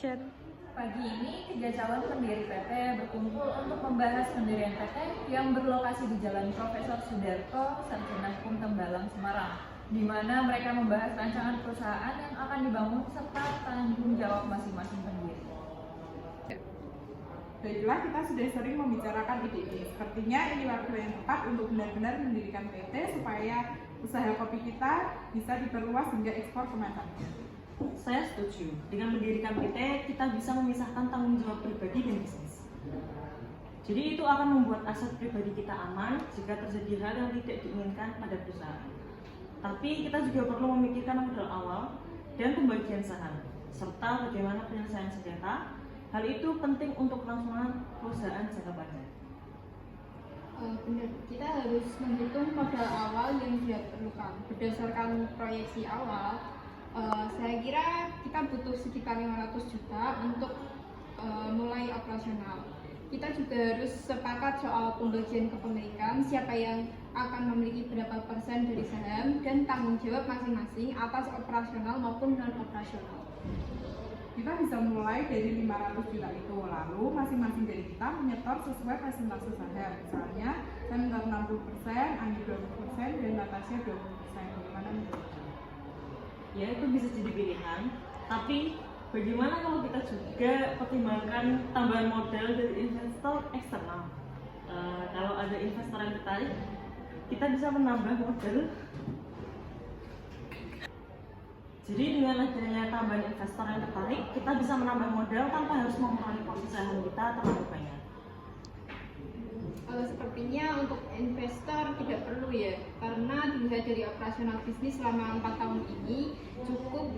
Pagi ini, 3 calon pendiri PT berkumpul untuk membahas pendirian PT yang berlokasi di Jalan Profesor Sudarto, Sarjana Hukum Tembalang, Semarang, di mana mereka membahas rancangan perusahaan yang akan dibangun serta tanggung jawab masing-masing pendiri. Baiklah, kita sudah sering membicarakan ide. Sepertinya ini waktu yang tepat untuk benar-benar mendirikan PT supaya usaha kopi kita bisa diperluas hingga ekspor ke mancanegara. Saya setuju. Dengan mendirikan PT, kita bisa memisahkan tanggung jawab pribadi dan bisnis. Jadi itu akan membuat aset pribadi kita aman jika terjadi hal yang tidak diinginkan pada perusahaan. Tapi kita juga perlu memikirkan modal awal dan pembagian saham, serta bagaimana penyelesaian sengketa. Hal itu penting untuk kelangsungan perusahaan jangka panjang. Benar, kita harus menghitung modal awal yang diperlukan. Berdasarkan proyeksi awal, saya kira kita butuh sekitar 500 juta untuk mulai operasional. Kita juga harus sepakat soal pembagian kepemilikan, siapa yang akan memiliki berapa persen dari saham, dan tanggung jawab masing-masing atas operasional maupun non-operasional. Kita bisa mulai dari 500 juta itu, lalu masing-masing dari kita menyetor sesuai presentase saham. Misalnya, saya menyetor 60%, Andi 20%, dan Natasha 20%. Bagaimana menurut Anda? Ya, itu bisa jadi pilihan. Tapi bagaimana kalau kita juga pertimbangkan tambahan modal dari investor eksternal? Kalau ada investor yang tertarik, kita bisa menambah modal. Jadi dengan adanya tambahan investor yang tertarik, kita bisa menambah modal tanpa harus mengurangi posisi saham kita terlalu banyak. Sepertinya untuk investor tidak perlu ya, karena dilihat dari operasional bisnis selama 4 tahun ini cukup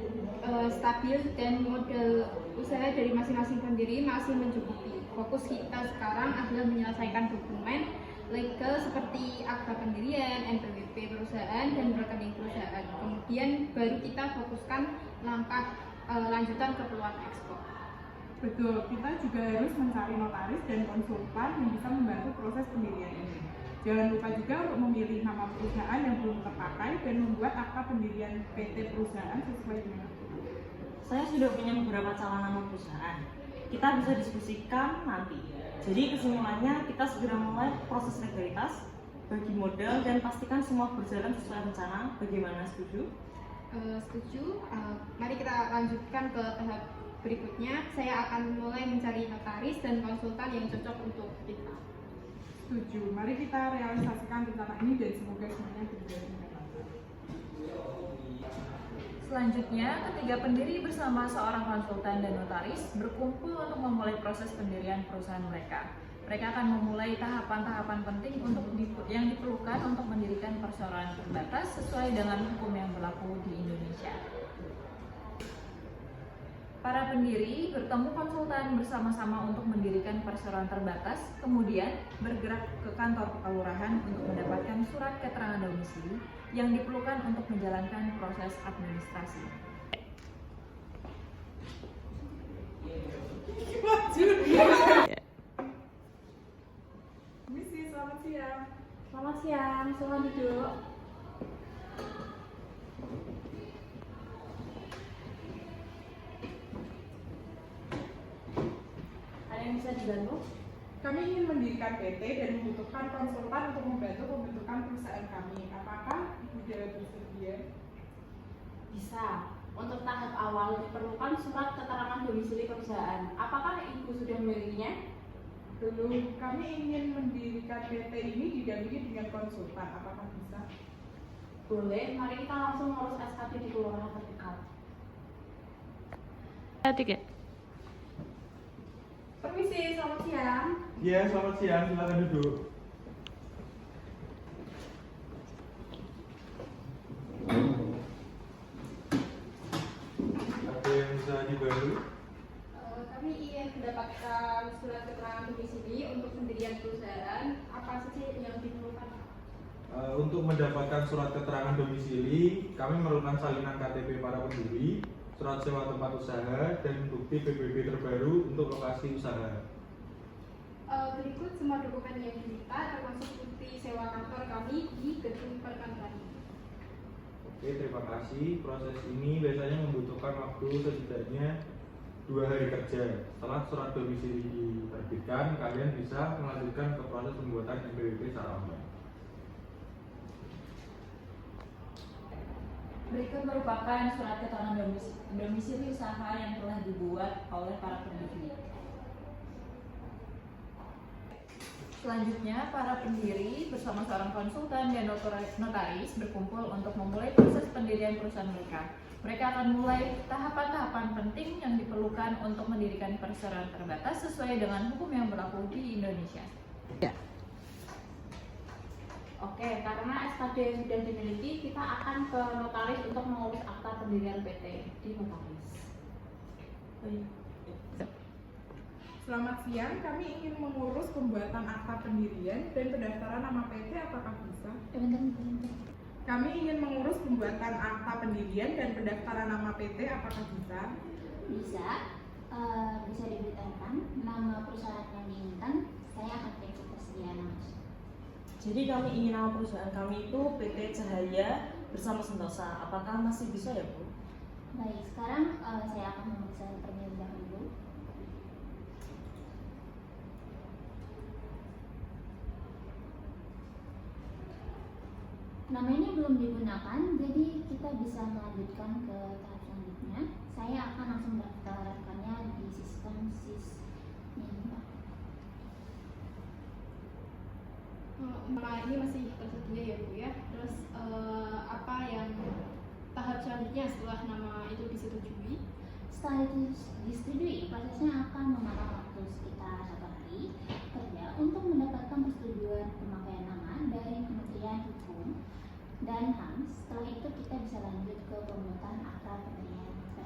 stabil dan modal usaha dari masing-masing pendiri masih mencukupi. Fokus kita sekarang adalah menyelesaikan dokumen legal seperti akta pendirian, NPWP perusahaan, dan rekening perusahaan. Kemudian baru kita fokuskan langkah lanjutan ke peluang ekspor. Betul, kita juga harus mencari notaris dan konsultan yang bisa membantu proses pendirian ini. Jangan lupa juga untuk memilih nama perusahaan yang belum terpakai dan membuat akta pendirian PT perusahaan sesuai dengan aturan. Saya sudah punya beberapa calon nama perusahaan. Kita bisa diskusikan nanti. Jadi kesimpulannya, kita segera mulai proses legalitas, bagi modal, dan pastikan semua berjalan sesuai rencana. Bagaimana, setuju? Setuju. Mari kita lanjutkan ke tahap berikutnya. Saya akan mulai mencari notaris dan konsultan yang cocok untuk kita. Setuju, mari kita realisasikan rencana ini dan semoga semuanya berjalan dengan lancar. Selanjutnya, ketiga pendiri bersama seorang konsultan dan notaris berkumpul untuk memulai proses pendirian perusahaan mereka. Mereka akan memulai tahapan-tahapan penting yang diperlukan untuk mendirikan perseroan terbatas sesuai dengan hukum yang berlaku di Indonesia. Para pendiri bertemu konsultan bersama-sama untuk mendirikan perseroan terbatas, kemudian bergerak ke kantor kelurahan untuk mendapatkan surat keterangan domisili yang diperlukan untuk menjalankan proses administrasi. Misi, selamat siang. Selamat siang, silakan duduk. Ada yang bisa dibantu? Kami ingin mendirikan PT dan membutuhkan konsultan untuk membantu pembentukan perusahaan kami. Apakah Ibu Dewa bersedia? Bisa. Untuk tahap awal diperlukan surat keterangan domisili perusahaan. Apakah Ibu sudah memilikinya? Belum, kami ingin mendirikan PT ini didampingi dengan konsultan. Apakah bisa? Boleh, mari kita langsung ngurus SKP di kelurahan terdekat. Permisi, selamat siang. Iya, selamat siang. Silakan duduk. Ada yang bisa dibantu? Kami ingin mendapatkan surat keterangan domisili untuk pendirian perusahaan. Apa saja yang diperlukan? Untuk mendapatkan surat keterangan domisili, kami memerlukan salinan KTP para pendiri, surat sewa tempat usaha, dan bukti PBB terbaru untuk lokasi usaha. Berikut semua dokumen yang diminta, termasuk bukti sewa kantor kami di gedung perkantoran. Oke, terima kasih. Proses ini biasanya membutuhkan waktu setidaknya 2 hari kerja. Setelah surat domisili diterbitkan, kalian bisa melanjutkan ke proses pembuatan NPWP secara online. Berikut merupakan surat keterangan domisili usaha yang telah dibuat oleh para pendiri. Selanjutnya, para pendiri bersama seorang konsultan dan notaris berkumpul untuk memulai proses pendirian perusahaan mereka. Mereka akan mulai tahapan-tahapan penting yang diperlukan untuk mendirikan perseroan terbatas sesuai dengan hukum yang berlaku di Indonesia. Oke, karena SKD sudah dimiliki, kita akan ke notaris untuk mengurus akta pendirian PT di notaris. Selamat siang, kami ingin mengurus pembuatan akta pendirian dan pendaftaran nama PT, apakah bisa? Kami ingin mengurus pembuatan akta pendirian dan pendaftaran nama PT, apakah bisa? Bisa, bisa diberitahukan nama perusahaan yang diinginkan. Saya akan cek ketersediaan nama. Jadi kami ingin nama perusahaan kami itu PT Cahaya bersama Sentosa. Apakah masih bisa ya Bu? Baik, sekarang saya akan memeriksa terlebih dahulu. Nama ini belum digunakan, jadi kita bisa melanjutkan ke tahap selanjutnya. Saya akan langsung mendaftarkannya di sistem ini, Pak. Nama ini masih tersedia ya Bu ya. Terus apa yang tahap selanjutnya setelah nama itu disetujui? Setelah itu disetujui, prosesnya akan memakan waktu sekitar 1 hari kerja untuk mendapatkan persetujuan pemakaian nama dari Kementerian Hukum dan HAM. Setelah itu kita bisa lanjut ke pembuatan akta pendirian PT.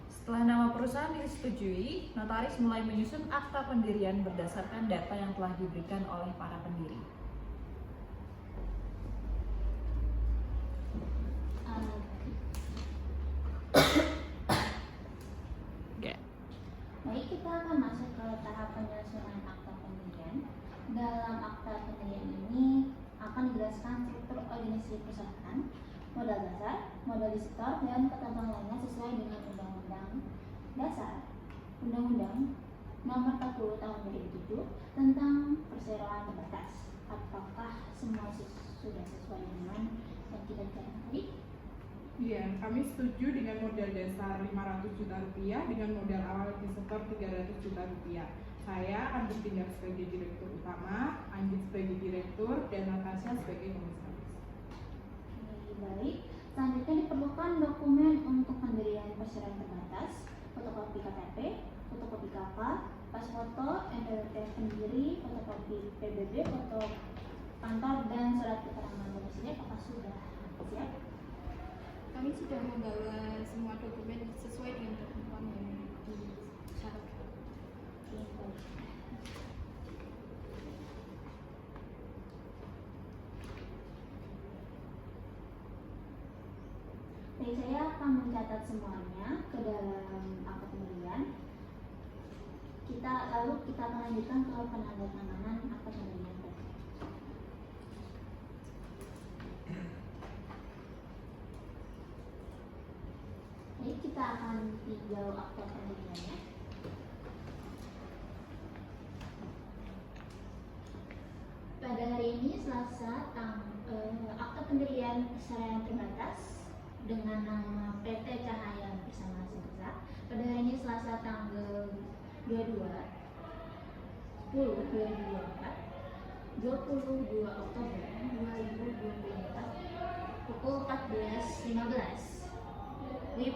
Setelah nama perusahaan disetujui, notaris mulai menyusun akta pendirian berdasarkan data yang telah diberikan oleh para pendiri. Baik, kita akan masuk ke tahap penyusunan akta pendirian. Dalam akta pendirian ini akan dijelaskan struktur organisasi perusahaan, modal dasar, modal disitor, dan ketentuan lainnya sesuai dengan Undang-Undang Dasar, Undang-Undang Nomor 40 Tahun 2007 tentang perseroan terbatas. Apakah semua sudah sesuai dengan yang kita bicarakan tadi? Iya, kami setuju dengan modal dasar 500 juta rupiah dengan modal awal disetor 300 juta rupiah. Saya akan bertindak sebagai direktur utama, Anjit sebagai direktur, dan Natasha sebagai komisaris. Oke, baik. Selanjutnya diperlukan dokumen untuk pendirian perseroan terbatas, fotokopi KTP, fotokopi KK, pas foto, NPWP pendiri, fotokopi PBB, foto kantor, dan surat keterangan domisili. Apakah sudah siap? Kami sudah membawa semua dokumen sesuai dengan ketentuan yang disyaratkan. Oke, baik. Baik, saya akan mencatat semuanya ke dalam akta pendirian. Lalu kita akan lanjutkan ke penandatanganan akta pendirian. Baik, kita akan tinjau akta pendiriannya. Pada hari ini Selasa, akta pendirian perseroan terbatas dengan nama PT Cahaya bersama Sentosa. Pada hari ini Selasa tanggal 22 Oktober 2024 pukul 14.15 WIB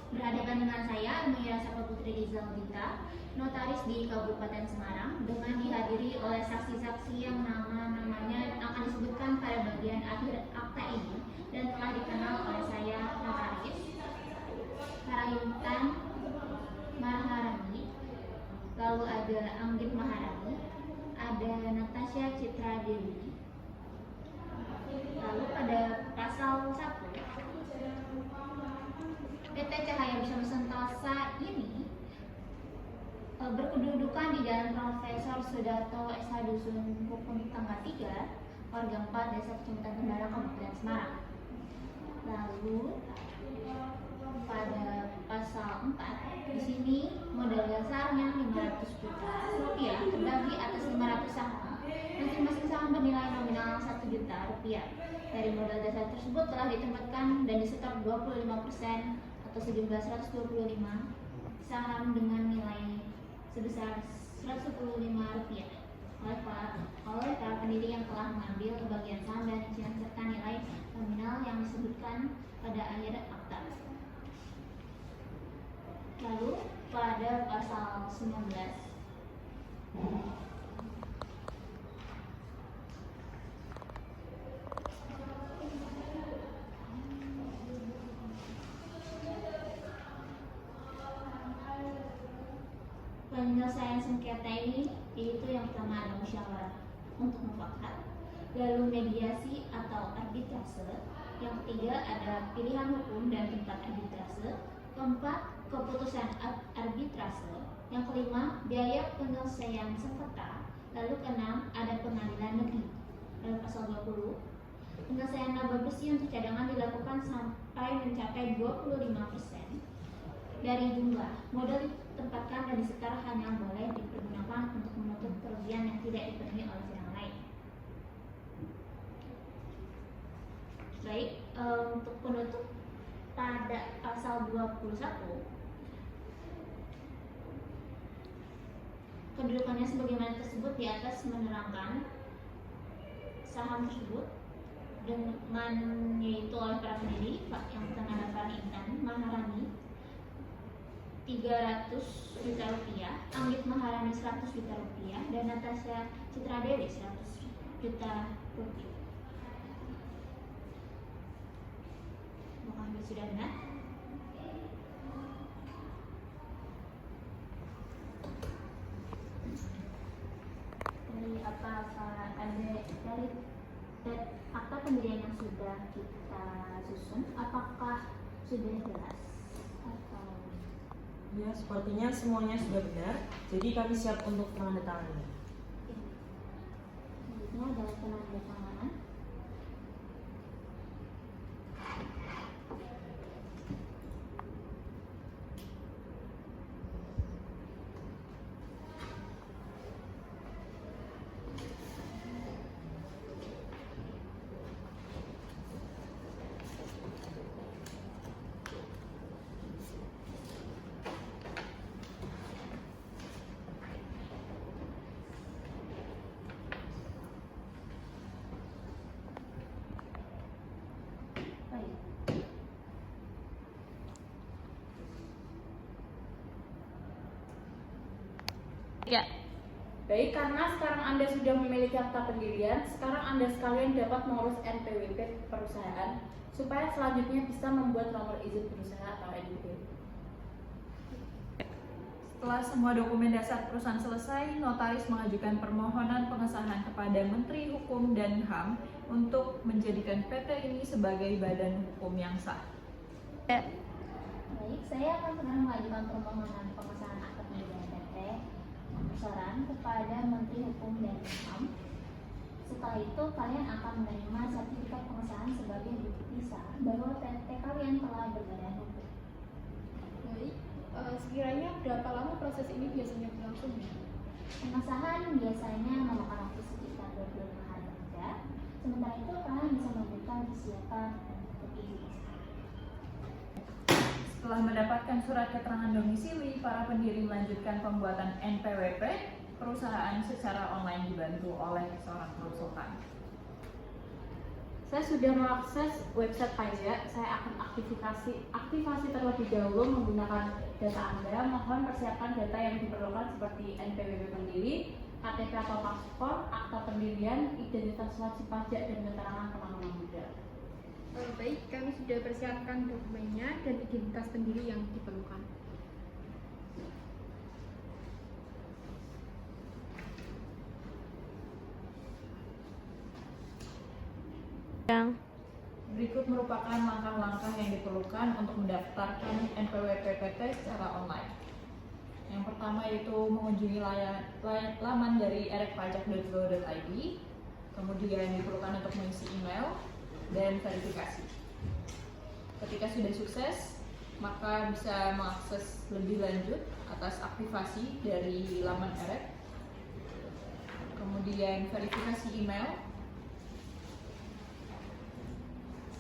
berhadapan dengan saya, Mira Sapa Putri Rizal Dita, notaris di Kabupaten Semarang, dengan dihadiri oleh saksi-saksi yang nama-namanya akan disebutkan pada bagian akhir akta ini dan telah dikenal oleh saya, notaris Karayuntan Maharani, lalu ada Anggit Maharani, ada Natasha Citra Dewi. Lalu pada pasal 1 PT Cahaya bersama Sentosa ini berkedudukan di Jalan Profesor Sudarto SH Dusun Hukum Tangga 3, Warga 4, Desa Kecamatan Tembara, Kabupaten Semarang. Di sini modal dasarnya 500 juta rupiah terbagi atas 500 saham. Masing-masing saham bernilai nominal 1 juta rupiah. Dari modal dasar tersebut telah ditempatkan dan disetor 25% atau sejumlah 125 saham dengan nilai sebesar 115 rupiah oleh para pendiri yang telah mengambil bagian saham dan cicilan serta nilai nominal yang disebutkan pada akhir akta. Lalu pada pasal 19 penyelesaian sengketa ini yaitu yang pertama ada musyawarah untuk mufakat, lalu mediasi atau arbitrase, yang ketiga ada pilihan hukum dan tempat arbitrase, keempat keputusan arbitrase, yang kelima biaya penyelesaian sengketa, lalu keenam ada pengadilan negeri. Lalu pasal 20 penyelesaian laba bersih untuk cadangan dilakukan sampai mencapai 25% dari jumlah modal ditempatkan dan disetor hanya boleh dipergunakan untuk menutup kerugian yang tidak dipenuhi oleh pihak lain. Baik, untuk penutup pada pasal 21 kedudukannya sebagaimana tersebut di atas menerangkan saham tersebut dengan yaitu oleh para pendiri yang pertama ada Fahri Intan Maharani 300 juta rupiah, Anggit Maharani 100 juta rupiah, dan Natasha Citra Dewi 100 juta rupiah. Mohon sudah benar. Dari dari akta pendirian yang sudah kita susun, apakah sudah jelas atau? Ya, sepertinya semuanya sudah benar. Jadi kami siap untuk penandatanganan. Selanjutnya adalah penandatanganan. Ya. Baik, karena sekarang Anda sudah memiliki akta pendirian, sekarang Anda sekalian dapat mengurus NPWP perusahaan supaya selanjutnya bisa membuat nomor izin berusaha atau NIB. Setelah semua dokumen dasar perusahaan selesai, notaris mengajukan permohonan pengesahan kepada Menteri Hukum dan HAM untuk menjadikan PT ini sebagai badan hukum yang sah. Baik, saya akan segera mengajukan permohonan pengesahan akta pendirian PT Saran kepada Menteri Hukum dan HAM. Setelah itu kalian akan menerima sertifikat pengesahan sebagai bukti sah bahwa PT kalian telah berbadan hukum. Baik, sekiranya berapa lama proses ini biasanya berlangsung? Pengesahan biasanya memakan waktu sekitar 25 hari kerja. Sementara itu kalian bisa memberikan persiapan untuk izin usaha. Setelah mendapatkan surat keterangan domisili, para pendiri melanjutkan pembuatan NPWP perusahaan secara online dibantu oleh seorang konsultan. Saya sudah mengakses website pajak. Saya akan aktivasi terlebih dahulu menggunakan data Anda. Mohon persiapkan data yang diperlukan seperti NPWP pendiri, KTP atau paspor, akta pendirian, identitas wajib pajak, dan keterangan penanggungan modal. Baik, kami sudah persiapkan dokumennya dan identitas pendiri yang diperlukan. Berikut merupakan langkah-langkah yang diperlukan untuk mendaftarkan NPWP PT secara online. Yang pertama yaitu mengunjungi laman dari erekpajak.go.id, kemudian diperlukan untuk mengisi email dan verifikasi. Ketika sudah sukses, maka bisa mengakses lebih lanjut atas aktivasi dari laman EREP. Kemudian verifikasi email,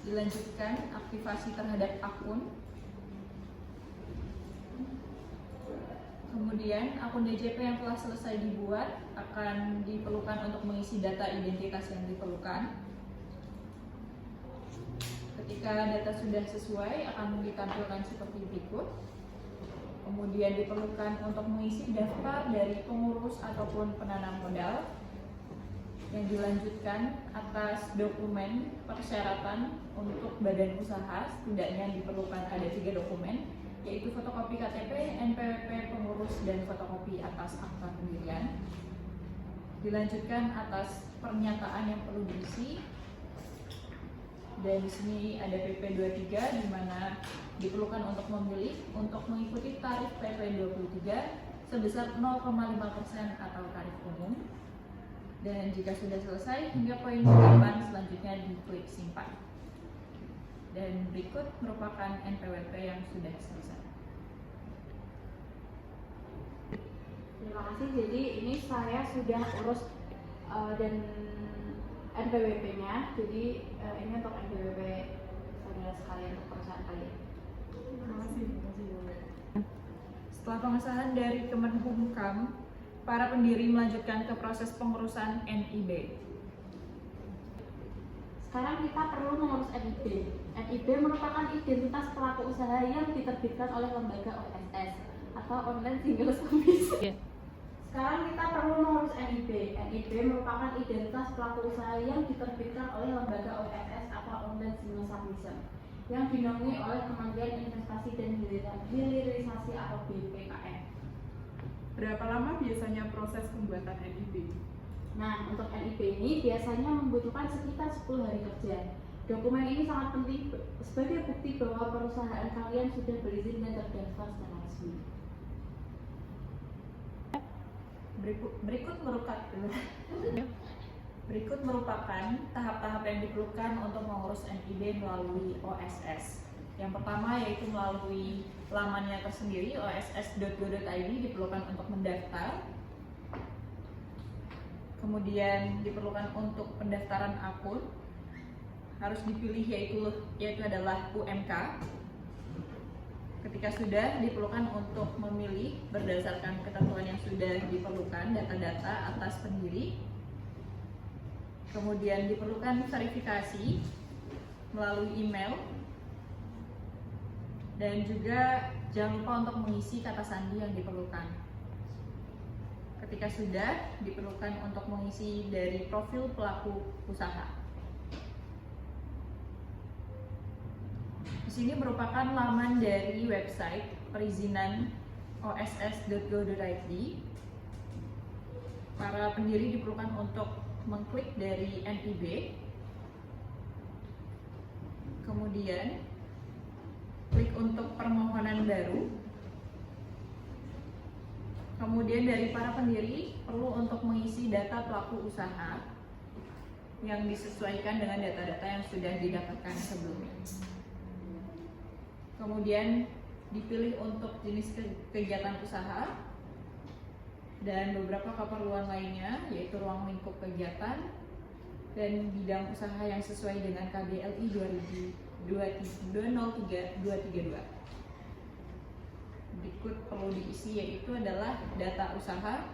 dilanjutkan aktivasi terhadap akun. Kemudian akun DJP yang telah selesai dibuat akan diperlukan untuk mengisi data identitas yang diperlukan. Ketika data sudah sesuai akan ditampilkan seperti berikut. Kemudian diperlukan untuk mengisi daftar dari pengurus ataupun penanam modal, yang dilanjutkan atas dokumen persyaratan untuk badan usaha. Setidaknya diperlukan ada 3 dokumen, yaitu fotokopi KTP, NPWP pengurus, dan fotokopi atas akta pendirian. Dilanjutkan atas pernyataan yang perlu diisi, dan di sini ada PP 23 di mana diperlukan untuk memilih untuk mengikuti tarif PP 23 sebesar 0,5% atau tarif umum. Dan jika sudah selesai, hingga poin 8 selanjutnya diklik simpan. Dan berikut merupakan NPWP yang sudah selesai. Terima kasih. Jadi ini saya sudah urus dan NPWP-nya. Jadi ini untuk NPWP saudara sekalian untuk perusahaan kalian. Terima kasih. Setelah pengesahan dari Kemenhumkam, para pendiri melanjutkan ke proses pengurusan NIB. Sekarang kita perlu mengurus NIB. NIB merupakan identitas pelaku usaha yang diterbitkan oleh lembaga OSS atau Online Single Service. Sekarang kita perlu mengurus NIB. NIB merupakan identitas pelaku usaha yang diterbitkan oleh lembaga OSS atau Online Single Submission yang dinaungi oleh Kementerian Investasi dan Hilirisasi atau BPKN. Berapa lama biasanya proses pembuatan NIB? Nah, untuk NIB ini biasanya membutuhkan sekitar 10 hari kerja. Dokumen ini sangat penting sebagai bukti bahwa perusahaan kalian sudah berizin dan terdaftar secara resmi. Berikut merupakan tahap-tahap yang diperlukan untuk mengurus NIB melalui OSS. Yang pertama yaitu melalui lamannya tersendiri, oss.go.id, diperlukan untuk mendaftar. Kemudian diperlukan untuk pendaftaran akun, harus dipilih yaitu adalah UMK. Ketika sudah, diperlukan untuk memilih berdasarkan ketentuan yang sudah diperlukan data-data atas pendiri. Kemudian diperlukan verifikasi melalui email, dan juga jangan lupa untuk mengisi kata sandi yang diperlukan. Ketika sudah, diperlukan untuk mengisi dari profil pelaku usaha. Di sini merupakan laman dari website perizinan oss.go.id. Para pendiri diperlukan untuk mengklik dari NIB, kemudian klik untuk permohonan baru. Kemudian dari para pendiri perlu untuk mengisi data pelaku usaha yang disesuaikan dengan data-data yang sudah didapatkan sebelumnya. Kemudian dipilih untuk jenis kegiatan usaha dan beberapa keperluan lainnya, yaitu ruang lingkup kegiatan dan bidang usaha yang sesuai dengan KBLI 2003-232. Berikut perlu diisi yaitu adalah data usaha,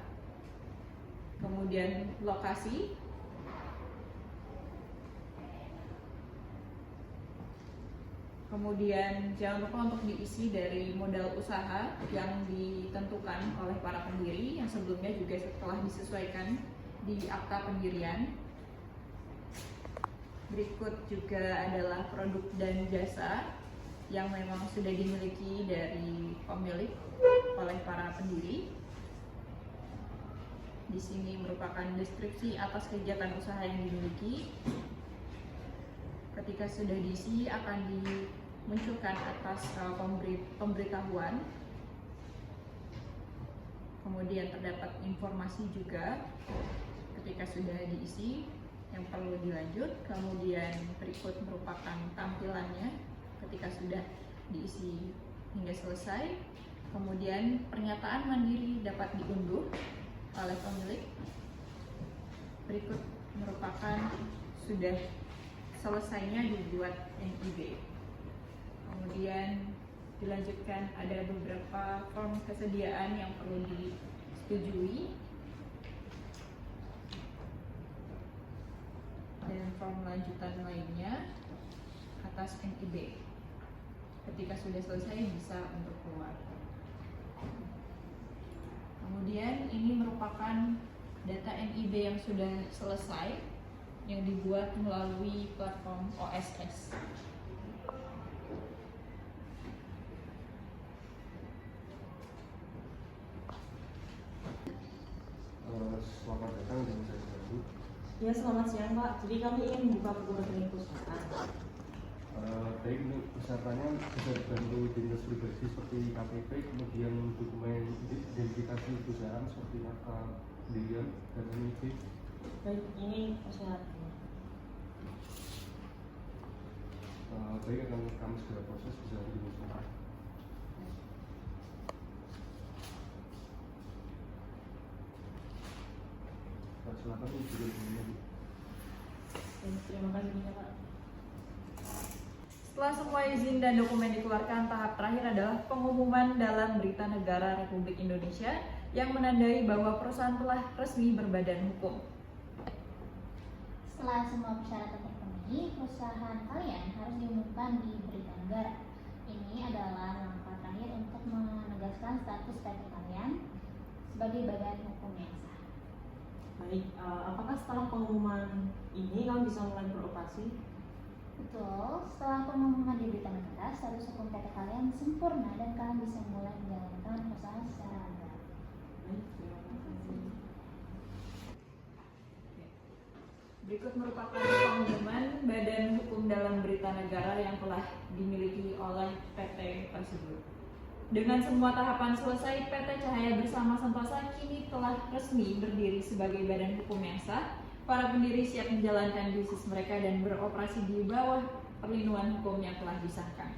kemudian lokasi, kemudian jangan lupa untuk diisi dari modal usaha yang ditentukan oleh para pendiri yang sebelumnya juga telah disesuaikan di akta pendirian. Berikut juga adalah produk dan jasa yang memang sudah dimiliki dari pemilik oleh para pendiri. Di sini merupakan deskripsi atas kegiatan usaha yang dimiliki. Ketika sudah diisi akan dimunculkan atas pemberitahuan. Kemudian terdapat informasi juga ketika sudah diisi yang perlu dilanjut. Kemudian berikut merupakan tampilannya ketika sudah diisi hingga selesai. Kemudian pernyataan mandiri dapat diunduh oleh pemilik. Berikut merupakan sudah selesainya dibuat NIB. Kemudian dilanjutkan ada beberapa form kesediaan yang perlu disetujui dan form lanjutan lainnya atas NIB. Ketika sudah selesai bisa untuk keluar. Kemudian ini merupakan data NIB yang sudah selesai yang dibuat melalui platform OSS. Selamat datang di Indonesia Baru. Ya, selamat siang Pak. Jadi kami ingin membuka buku rekening perusahaan. Baik, untuk pesertanya bisa dibantu identitas pribadi seperti KTP, kemudian dokumen identifikasi perusahaan seperti akta pendirian dan NIB. Baik, ini persyaratannya. Baik, akan kami segera proses, bisa dimusnahkan. Silakan juga dokumennya. Terima kasih banyak Pak. Setelah semua izin dan dokumen dikeluarkan, tahap terakhir adalah pengumuman dalam Berita Negara Republik Indonesia yang menandai bahwa perusahaan telah resmi berbadan hukum. Setelah semua persyaratan terpenuhi, perusahaan kalian harus diumumkan di Berita Negara. Ini adalah langkah terakhir untuk menegaskan status PT kalian sebagai badan hukum yang sah. Baik, apakah setelah pengumuman ini kalian bisa mulai beroperasi? Betul, setelah pengumuman di Berita Negara, status hukum PT kalian sempurna dan kalian bisa mulai menjalankan perusahaan secara legal. Baik, terima kasih. Berikut merupakan pengumuman badan hukum dalam Berita Negara yang telah dimiliki oleh PT tersebut. Dengan semua tahapan selesai, PT Cahaya Bersama Sentosa kini telah resmi berdiri sebagai badan hukum yang sah. Para pendiri siap menjalankan bisnis mereka dan beroperasi di bawah perlindungan hukum yang telah disahkan.